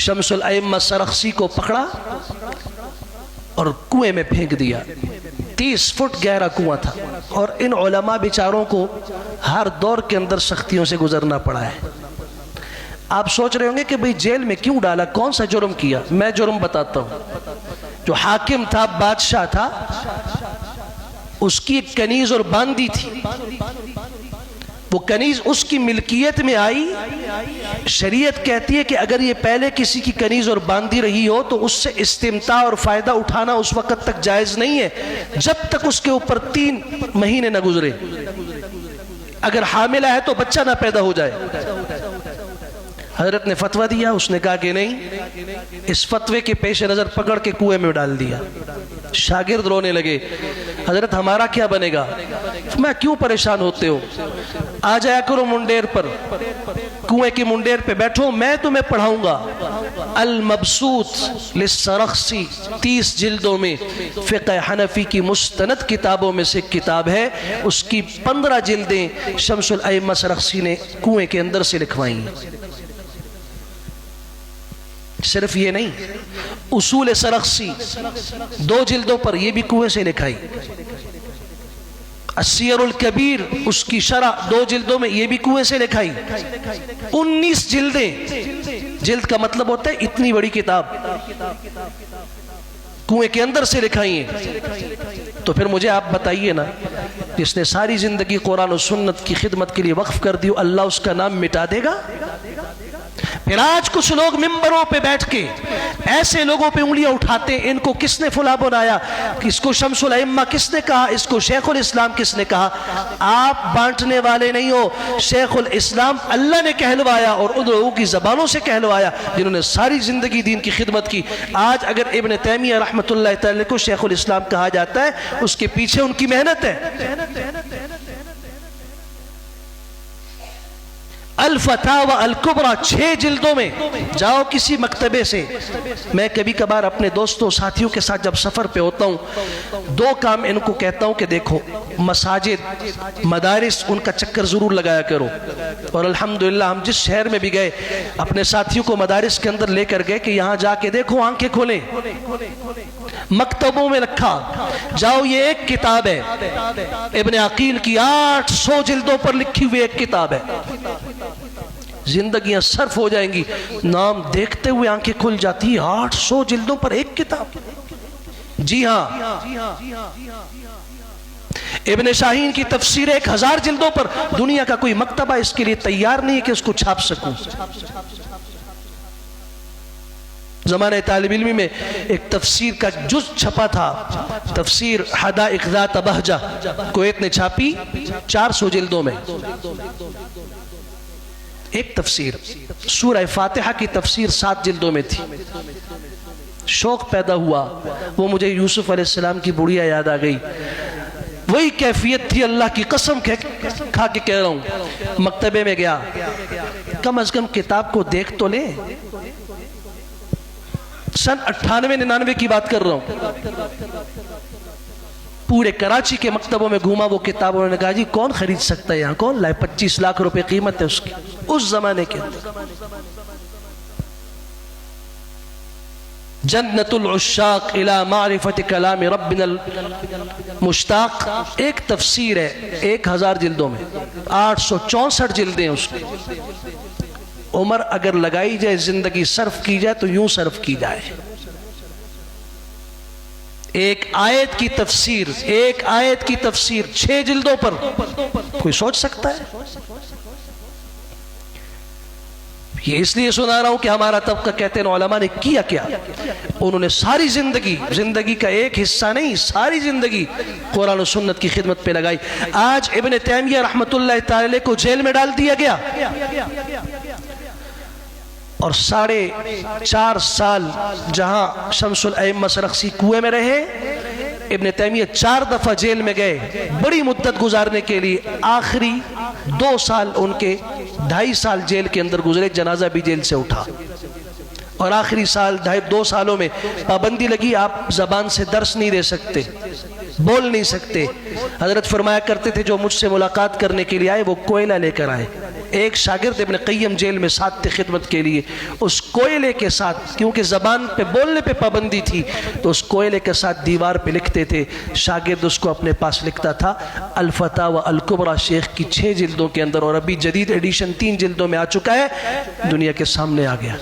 شمس الائمہ سرخسی کو پکڑا اور کنویں میں پھینک دیا۔ 30 فٹ گہرا کنواں تھا، اور ان علماء بیچاروں کو ہر دور کے اندر سختیوں سے گزرنا پڑا ہے۔ آپ سوچ رہے ہوں گے کہ بھئی جیل میں کیوں ڈالا، کون سا جرم کیا؟ میں جرم بتاتا ہوں۔ جو حاکم تھا، بادشاہ تھا، اس کی ایک کنیز اور باندی تھی۔ وہ کنیز اس کی ملکیت میں آئی۔ شریعت کہتی ہے کہ اگر یہ پہلے کسی کی کنیز اور باندی رہی ہو تو اس سے استمتاع اور فائدہ اٹھانا اس وقت تک جائز نہیں ہے جب تک اس کے اوپر 3 مہینے نہ گزرے۔ اگر حاملہ ہے تو بچہ نہ پیدا ہو جائے۔ حضرت نے فتویٰ دیا، اس نے کہا کہ نہیں، اس فتوے کے پیش نظر پکڑ کے کنویں میں ڈال دیا۔ شاگرد رونے لگے، حضرت ہمارا کیا بنے گا؟ میں کیوں پریشان ہوتے ہو؟ آ جایا کرو منڈیر پر، کنویں کی منڈیر پہ بیٹھو، میں تمہیں پڑھاؤں گا۔ المبسوط للسرخسی 30 جلدوں میں فقہ حنفی کی مستند کتابوں میں سے ایک کتاب ہے، اس کی 15 جلدیں شمس الائمہ سرخسی نے کنویں کے اندر سے لکھوائیں۔ صرف یہ نہیں، اصول سرخسی 2 جلدوں پر، یہ بھی کنویں سے لکھائی۔ السیر الکبیر اس کی شرح 2 جلدوں میں، یہ بھی کنویں سے لکھائی۔ 19 جلدیں، جلد کا مطلب ہوتا ہے اتنی بڑی کتاب، کنویں کے اندر سے لکھائی ہیں۔ تو پھر مجھے آپ بتائیے نا، جس نے ساری زندگی قرآن و سنت کی خدمت کے لیے وقف کر دی، اللہ اس کا نام مٹا دے گا؟ پھر آج کچھ لوگ ممبروں پہ بیٹھ کے ایسے لوگوں پہ انگلیاں اٹھاتے ہیں، ان کو کس نے فلاں بنایا، اس کو شمس الائمہ کس نے کہا، اس کو شیخ الاسلام کس نے کہا؟ آپ بانٹنے والے نہیں ہو، شیخ الاسلام اللہ نے کہلوایا اور ان لوگوں کی زبانوں سے کہلوایا جنہوں نے ساری زندگی دین کی خدمت کی۔ آج اگر ابن تیمیہ رحمۃ اللہ تعالی کو شیخ الاسلام کہا جاتا ہے، اس کے پیچھے ان کی محنت ہے۔ الفتاوی الکبریٰ 6 جلدوں میں، جاؤ کسی مکتبے سے۔ میں کبھی کبھار اپنے دوستوں ساتھیوں کے ساتھ جب سفر پہ ہوتا ہوں، 2 کام ان کو کہتا ہوں کہ دیکھو، مساجد، مدارس، ان کا چکر ضرور لگایا کرو۔ اور الحمدللہ ہم جس شہر میں بھی گئے، اپنے ساتھیوں کو مدارس کے اندر لے کر گئے کہ یہاں جا کے دیکھو، آنکھیں کھولیں۔ مکتبوں میں رکھا، جاؤ یہ ایک کتاب ہے، ابن عقیل کی 800 جلدوں پر لکھی ہوئی ایک کتاب ہے۔ زندگیاں صرف ہو جائیں گی، نام دیکھتے ہوئے آنکھیں کھل جاتی۔ 800 جلدوں پر ایک کتاب۔ جی ہاں، ابن شاہین کی تفسیر 1000 جلدوں پر۔ دنیا کا کوئی مکتبہ اس کے لیے تیار نہیں ہے کہ اس کو چھاپ سکوں۔ زمانہ طالب علمی میں ایک تفسیر کا جز چھپا تھا، تفسیر حدائق ذات بہجہ، کویت نے چھاپی 400 جلدوں میں۔ ایک تفسیر، سورہ فاتحہ کی تفسیر 7 جلدوں میں تھی۔ شوق پیدا ہوا، وہ مجھے یوسف علیہ السلام کی بڑھیا یاد آ گئی۔ وہی کیفیت تھی، اللہ کی قسم کھا کے کہہ رہا ہوں۔ مکتبے میں گیا، کم از کم کتاب کو دیکھ تو لیں۔ سن 98-99 کی بات کر رہا ہوں۔ پورے کراچی کے مکتبوں میں گھوما وہ کتاب، انہوں نے کہا جی کون خرید سکتا ہے، یہاں کون لائے، 25 لاکھ روپے قیمت ہے اس کی اس زمانے کے اندر۔ جنت العشاق الى معرفت کلام ربنا المشتاق ایک تفسیر ہے 1000 جلدوں میں، 864 جلدیں اس کی۔ عمر اگر لگائی جائے، زندگی صرف کی جائے تو یوں صرف کی جائے۔ ایک آیت کی تفسیر، ایک آیت کی تفسیر 6 جلدوں پر، کوئی سوچ سکتا ہے؟ یہ اس لیے سنا رہا ہوں کہ ہمارا طبقہ کہتے ہیں علماء نے کیا کیا، انہوں نے ساری زندگی کا ایک حصہ نہیں، ساری زندگی قرآن و سنت کی خدمت پہ لگائی۔ آج ابن تیمیہ رحمۃ اللہ تعالی کو جیل میں ڈال دیا گیا، اور 4.5 سال جہاں شمس الائمہ سرخسی کنویں میں رہے، ابن تیمیہ 4 دفعہ جیل میں گئے بڑی مدت گزارنے کے لیے۔ آخری 2 سال ان کے 2.5 سال جیل کے اندر گزرے، جنازہ بھی جیل سے اٹھا۔ اور آخری سال 2 سالوں میں پابندی لگی، آپ زبان سے درس نہیں دے سکتے، بول نہیں سکتے۔ حضرت فرمایا کرتے تھے جو مجھ سے ملاقات کرنے کے لیے آئے وہ کوئلہ لے کر آئے، ایک شاگرد ابن قیم جیل میں ساتھ تھے خدمت کے لیے، اس کوئلے کے ساتھ، کیونکہ زبان پہ بولنے پہ پابندی تھی تو اس کوئلے کے ساتھ دیوار پہ لکھتے تھے، شاگرد اس کو اپنے پاس لکھتا تھا۔ الفتاوی الکبریٰ شیخ کی 6 جلدوں کے اندر، اور ابھی جدید ایڈیشن 3 جلدوں میں آ چکا ہے، دنیا کے سامنے آ گیا۔